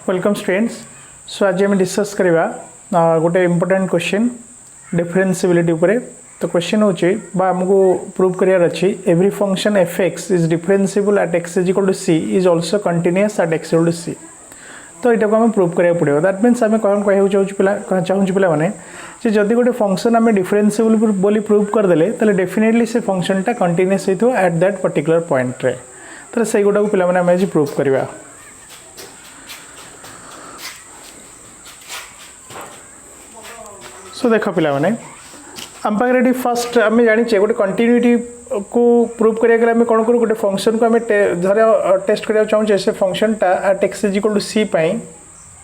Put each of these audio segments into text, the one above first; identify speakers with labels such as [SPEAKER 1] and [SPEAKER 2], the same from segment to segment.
[SPEAKER 1] Welcome students. सो आज आम discuss करवा गोटे इम्पोर्टेंट क्वेश्चन डिफरेंशिएबिलिटी उपरे। तो क्वेश्चन होची बा हमको प्रूव करियर अछि every function F X is differentiable at X is equal to C is also continuous at X equal to C. तो यहाँ को आम प्रूव करा पड़ो। दैट मीन्स आम कह चाहूँ पिला माने जे जदि गोटे फंक्शन आम डिफरेंशिएबल बोली प्रूव करदेले ताले डेफिनेटली से फंक्शनटा कंटीन्यूअस होइथो एट दैट पर्टिकुलर पॉइंट रे। तो से गोटा को पिला माने आम आज प्रूव करवा। सो देख पिला माने आम पाखे फर्स्ट आम जाने गोटे कंटिन्यूटी को प्रूव करा आम कौन करूँ गोटे फंक्शन को आम धर टेस्ट करा चाहूँ से फंक्शनटा at X is equal to C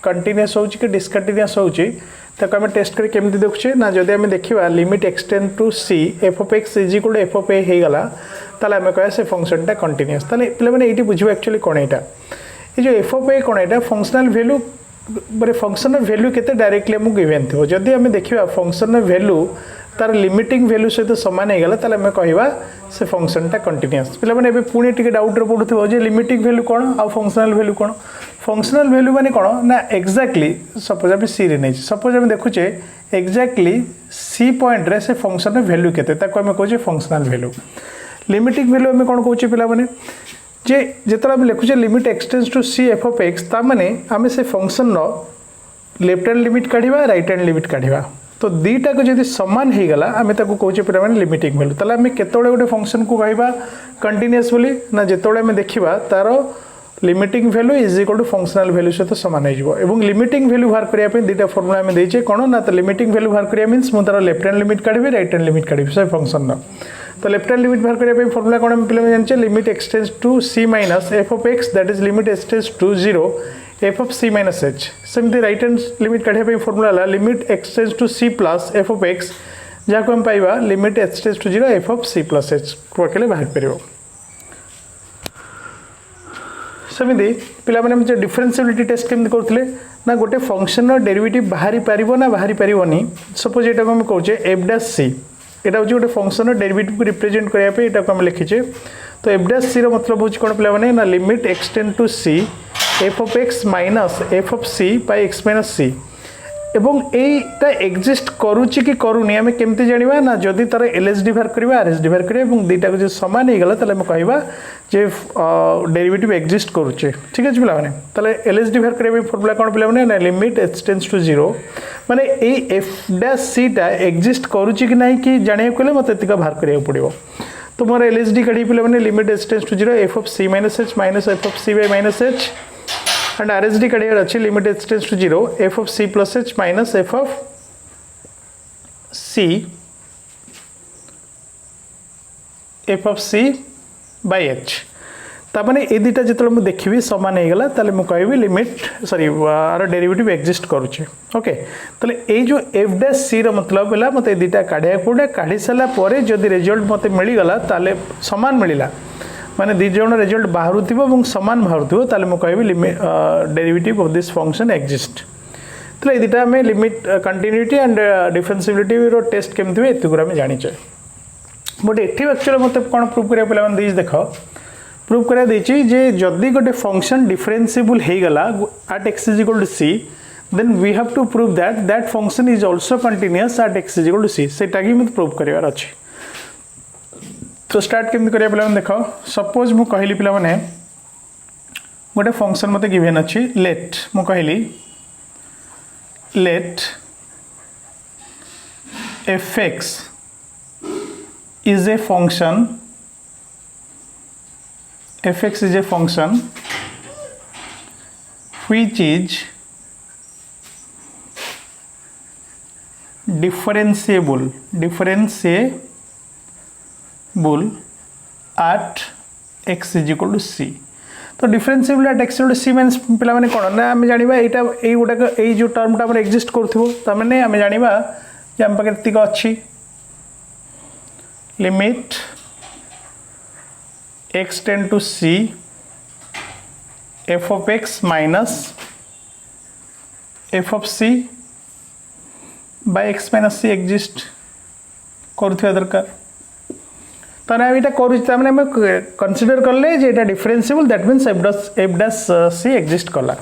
[SPEAKER 1] continuous हो कि डिसकंटिन्यूअस होता आम टेस्ट करें केमती देखुचे ना जदि आम देखा limit X tend to C F of X is equal to F of A होगला ताले आम कह से फंक्शनटा कंटिन्यूअस। ताले पिला माने एटी बुझिबा एक्चुअली कौन यहाँ ये जो एफ ऑफ ए कौन यहाँ फंक्शनल वैल्यू बोले फंक्शन वैल्यू केते डायरेक्टली आमको गिवन थो। जदि आम देखा फंक्शन वैल्यू तार लिमिटिंग वैल्यू सहित सामान होगला ताले आम कहवा से फंक्शनटा कंटिन्यूअस। पिला माने पुणी टिके डाउट रे पड़ुथिबो जे लिमिटिंग वैल्यू कौन आ फंक्शनल वैल्यू कौन। फंक्शनल वैल्यू माने कौन ना एक्जाक्टली सपोज आम सी रे नहीं सपोज आम देखुचे एक्जाक्टली सी पॉइंट रे से फंक्शन वैल्यू केते ताको आम कहूचे फंक्शनल वैल्यू। लिमिटिंग वैल्यू आम कौन कहूचे पिला माने जे जेतरा आम लिखुचे limit X tends to C F of X ता माने आम से फंक्शन नो लेफ्ट हैंड लिमिट काढिबा राइट हैंड लिमिट काढिबा। तो दीटा को जदि समान होगला आम ताको कहूचे पिला माने लिमिटिंग वैल्यू। ताले आम केतोळे गोटे फंक्शन को कहबा कंटीन्यूअस बोली ना जेतोळे आम देखिबा तार limiting value is equal to functional value सहित सामान हो। एवं लिमिटिंग वैल्यू बाहर करिया पे दीटा फॉर्मूला आम देइचे कोन ना तो लिमिटिंग वैल्यू बाहर करिया मींस मु तार लेफ्ट हैंड लिमिट काढिबे राइट हैंड लिमिट काढिबे से फंक्शन नो। तो लेफ्ट हैंड लिमिट बाहर करिया पे फॉर्मूला कोन हम पिला जानचे limit X tends to C minus F of X that is limit X tends to 0 F of C minus H. सेमती राइट हैंड लिमिट काढिया पे फॉर्मूला ला limit X tends to C plus F of X जहाँ को हम पाइबा limit X tends to 0 F of C plus H पकेले बाहर परिबो। सेमती पिला माने डिफरेंशिएबिलिटी टेस्ट केमती करथिले ना गोटे फंक्शन रो डेरिवेटिव बाहरी पारिबो ना बाहरी पारिबोनी। सपोज एटा को हम कहूचे एफ डैश सी एटा होची गोटे फंक्शन रो डेरिवेटिव को रिप्रेजेंट करिया पे एटा को हम लिखिचे। तो एफ डैश सी रो मतलब होची कोन पिला माने ना limit X tend to C F of X minus F of C by X minus C. एवं एटा एग्जिस्ट करूची कि करूनी आम केमती जानिबा ना जदि तार एलएसडी बाहर करबा आरएसडी बाहर करबा एवं दीटा को जे समान होगला ताले हम कहबा जे डेरिवेटिव एग्जिस्ट करूचे। ठीक है पिला माने ताले एलएसडी बाहर करबा फॉर्मूला कोन पिला माने ना लिमिट एक्सटेंड्स टू 0 माने ए एफ डैश सी टा एग्जिस्ट करूची कि नाही कि जानिया कोले मते एतिका बाहर करिया पड़िबो। तो मोर एलएसडी काढी पिला माने limit X tends to 0 F of C minus H minus F of C by minus H and RHD काढियार अछि limit X tends to 0 F of C plus H minus F of C by H. तामाने ए दुटा जितले मु देखिबी समान होगला ताले मु कहबी limit sorry or derivative exist करूचे। ओके ताले ए जो एफ डैश सी रो मतलब हला मते दुटा काढिया पड़े काढी साला परे जदि रिजल्ट मते मिली गला ताले समान मिलिला माने दी जण रिजल्ट बाहर थो सामान बाहर थो ताले मु कहबी limit derivative of this function exist. तो ये दुटा में लिमिट कंटिन्यूटी एंड डिफरेंशिएबिलिटी रो टेस्ट केमती हुए एत गुरा में जानिचे। बट एठी एक्चुअली मते कोन प्रूव करिया पिला मन देइस देखो प्रूव करिया देछि जे जदि गोटे फंक्शन डिफरेंशिएबल हेगला at X is equal to C then we have to prove that that function is also continuous at X is equal to C. सेटा कि मते प्रूव करिवार अछि। तो स्टार्ट केमती करिया पिला मन देखो सपोज मु कहली पिला माने गोटे फंक्शन मते गिवन अछि लेट मु कहली let F X is a function fx is a function which is differentiable at x is equal to c। तो differentiable at X equal to C means पिला माने कोन ना हम जानिबा एटा एई गोटा एई जो टर्मटा हमर एग्जिस्ट करथिबो त माने हम जानिबा जे हम पाके तिक अछि limit x tend to c f of x minus f of c by x minus c exist करथिबा दरकार। ताने हम एटा करू ताने हम कंसीडर करले जे एटा differentiable that means f dash c exist कला।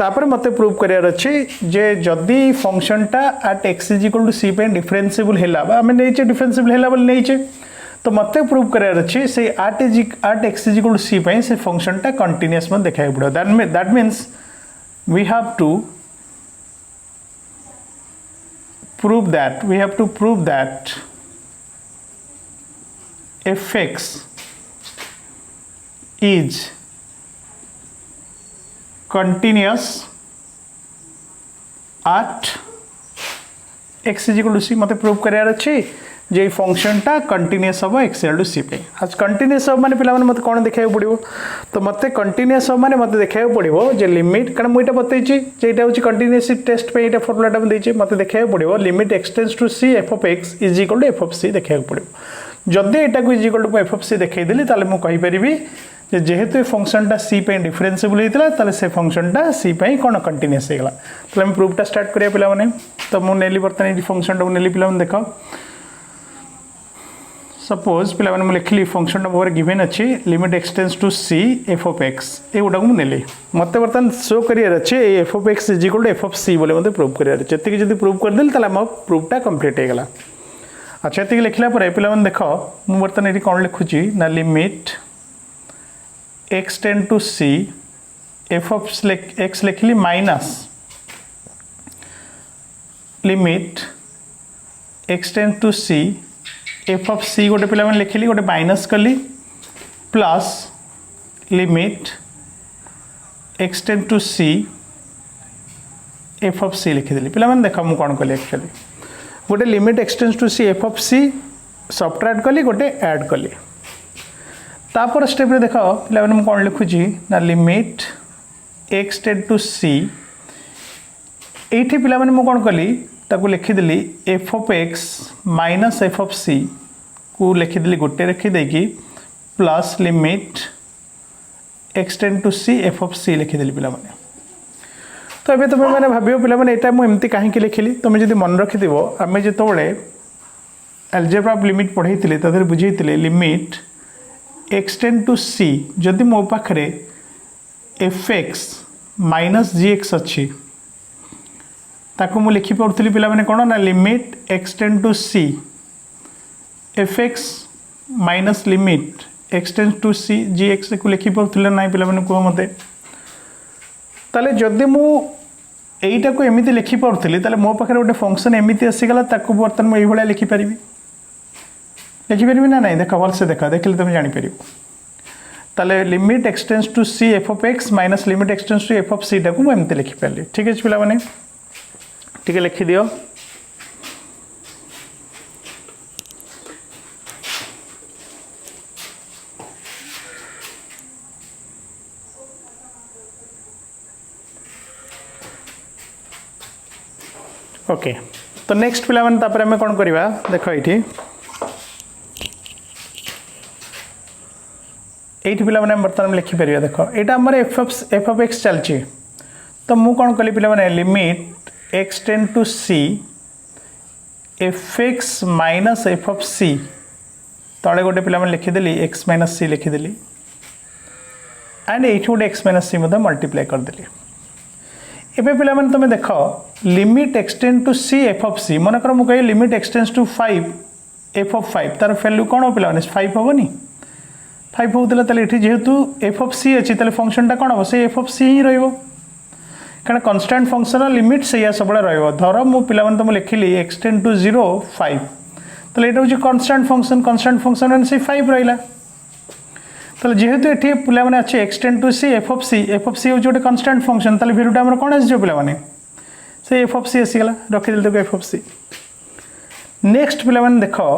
[SPEAKER 1] तापर मत प्रूव करार अच्छे जे जदि फंक्शनटा at X is equal to C पे डिफरेंसिबल है आम नहीं डिफरेंसिबल है बोले नहीं तो मत प्रूव करार अच्छे से at X is equal to C पे से फंक्शनटा कंटिन्यूअस मत देखा पड़ो that means we have to prove that fx is continuous at x is equal to c मत प्रूव करार अच्छे जे फंक्शनटा कंटिन्यूअस हम एक्स इक्वल टू सी पे आज कंटिन्यूअस हम माने पिला माने मत कोन देखा पड़ो तो मत कंटिन्यूअस हम माने मत देखा पड़ो जे लिमिट कारण मुझे बतईची जे एटा होची कंटिन्यूअस टेस्ट पे एटा फॉर्मूलाटा हम देइचे मत देखा पड़ो limit x tends to c f of x is equal to f of c देखा पड़ो जदि एटा को is equal to f of c देखाई देली ताले मु कहि परिबी जे जेहेतु ए फंक्शनटा c पे डिफरेंसिबल हेतिला ताले से फंक्शनटा c पे कोन कंटिन्यूअस हेगला ताले हम प्रूफटा स्टार्ट करिया पिला माने तो मु नेली बर्तन ए फंक्शनटा नेली पिला माने देखो सपोज पिला मैंने लिखली फंक्शन मोर गिवेन अच्छी limit x tends to c f of x ये गुटा मुझे नेली मत बर्तमान शो करार अच्छे f of x is equal to f of c बोले मत प्रूव करार अच्छे जी प्रूव करदेली ताला मो प्रूफटा कंप्लीट होगला अच्छा ये लिखला पर पिला मैंने देख मुझे बर्तमान ये कौन लिखुची ना limit x tend to c f of x लिखली minus limit x tend to c F of C गोटे पिला मैंने लिखली गोटे माइनस कली plus limit X tend to C F of C लिखिदेली पिला मैंने देख मुझे कौन कली एक्चुअली गोटे limit X tend to C F of C subtract कली गोटे ऐड कली तापर स्टेप देख पिला मैंने कौन लिखुची ना limit X tend to C ये पिला मैंने मुझे कौन कली ताको लिखिदेली F of X minus F of C को लिखिदेली गोटे रखीदेकी plus limit X tend to C F of C लिखिदेली पिला माने तो ये तुम मैंने भाव पिला माने एटा मु एमती कहीं लिखिली तुम जब मन रखिथिबो आमे जेतोबळे एल्जेब्रा ऑफ लिमिट पढ़ाई तदर बुझाई limit X tend to C जदि मो पाखरे F X minus G X अच्छी ताको मु लिखि पड़ुली पिला माने कोन ना limit X tend to C F X minus limit X tend to C G X को लिखि पड़ुले ना पिला माने को मते ताले जदि मु एटा को एमिति लिखि पड़ुली ताले मो पाखरे गोटे फंक्शन एमिति आसीगला ताको बर्तन मु एई भलिया लिखि परिबी ना नहीं देख भल से देख देखले तुम जानि परिबो ताले limit X tends to C F of X minus limit X tends to F of C टाको मु एमिति लिखि पारली ठीक है पिला माने ठीक है लिखि दियो ओके तो नेक्स्ट पिला माने तापर हमें कौन करवा देखो ये पिला माने बर्तमान लिखि परिया देखो एटा हमर एफ ऑफ एक्स चलची तो मु कौन कली पिला माने limit X tend to C F X minus F of C तले गोटे पिला माने लिखिदेली एक्स माइनस सी लिखिदेली एंड ये गोटे एक्स माइनस सी मल्टीप्लाई करदेली एबे पिला माने तुम देख limit X tend to C F of C मन कर मुझे limit X tends to 5 F of 5 तार वैल्यू कौन हो पिला 5 हेनी 5 होता है जेहेतु एफ ऑफ सी अच्छी ताले फंक्शनटा कौन हम से एफ ऑफ सी ही रहिबो कारण कन्स्टांट फंक्शन लिमिट से सब धर मु पिला माने तुम लिखिली एक्स टेंड टू 0 5 ताले एटा होची कन्स्टांट फंक्शन से 5 रहिला ताले जेहेतु एठी पिला माने अच्छे X tend to C F of C होची गोटे कन्स्टांट फंक्शन ताले वैल्यूटा हमर कोन आसी पिला माने से एफ ऑफ सी आसीगला रखिदेल तो एफ ऑफ सी नेक्स्ट पिला माने देखो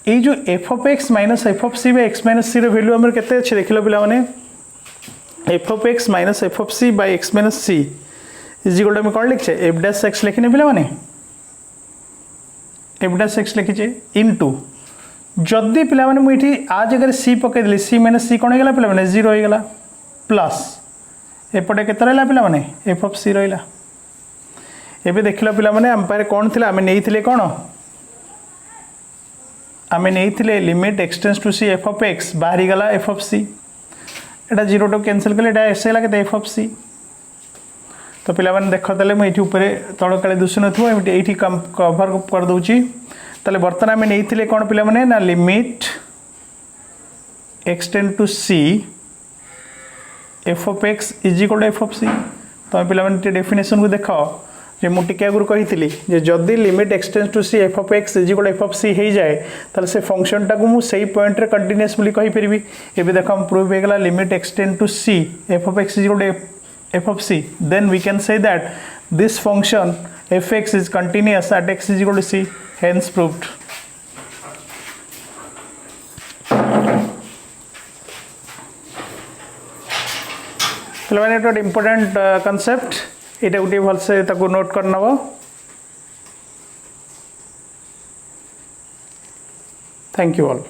[SPEAKER 1] ये जो F of X minus F of C by X minus C value हमर केते अछि देखिलो पिला माने F of X minus F of C by X minus C is equal to हम कोन लिखछे एफ डैश एक्स लिखिने पिला माने एफ डैश एक्स लिखिछे इनटू जदि पिला माने मुठी आ जगह सी पके देली सी माइनस सी कोन हेगला पिला माने 0 हेगला प्लस एपटे केते रहला पिला माने एफ ऑफ सी रहला एबे देखिलो पिला माने हम पारे कोन थिला हम नेइथिले कोन आम नहीं limit X tends to C F of X बाहरी गला F of C Etah 0 to cancel कले एटा एस गला के एफ ऑफ सी तो पिला माने देखो ताले मैं एठी ऊपर तळ काले दुसु नथो एठी कवर कर दोची ताले बर्तन आमे नेइथिले कोन पिला माने ना limit X tend to c f of x is equal to f of c। तो पिला माने डेफिनेशन को देखो जे मु टिके आगुर कही जे जदि limit X tend to c f of x is equal to f of c हो जाए ताले से फंक्शन टा को मु सही पॉइंट रे कंटीन्यूअस बोली कहि परबी। एबे देखो हम प्रूव हो गेला limit X tend to c f of x is equal to f of c, then we can say that this function fx is continuous at x is equal to c, hence proved। तो important concept ये गोटे भलसे note कर नब। Thank you all.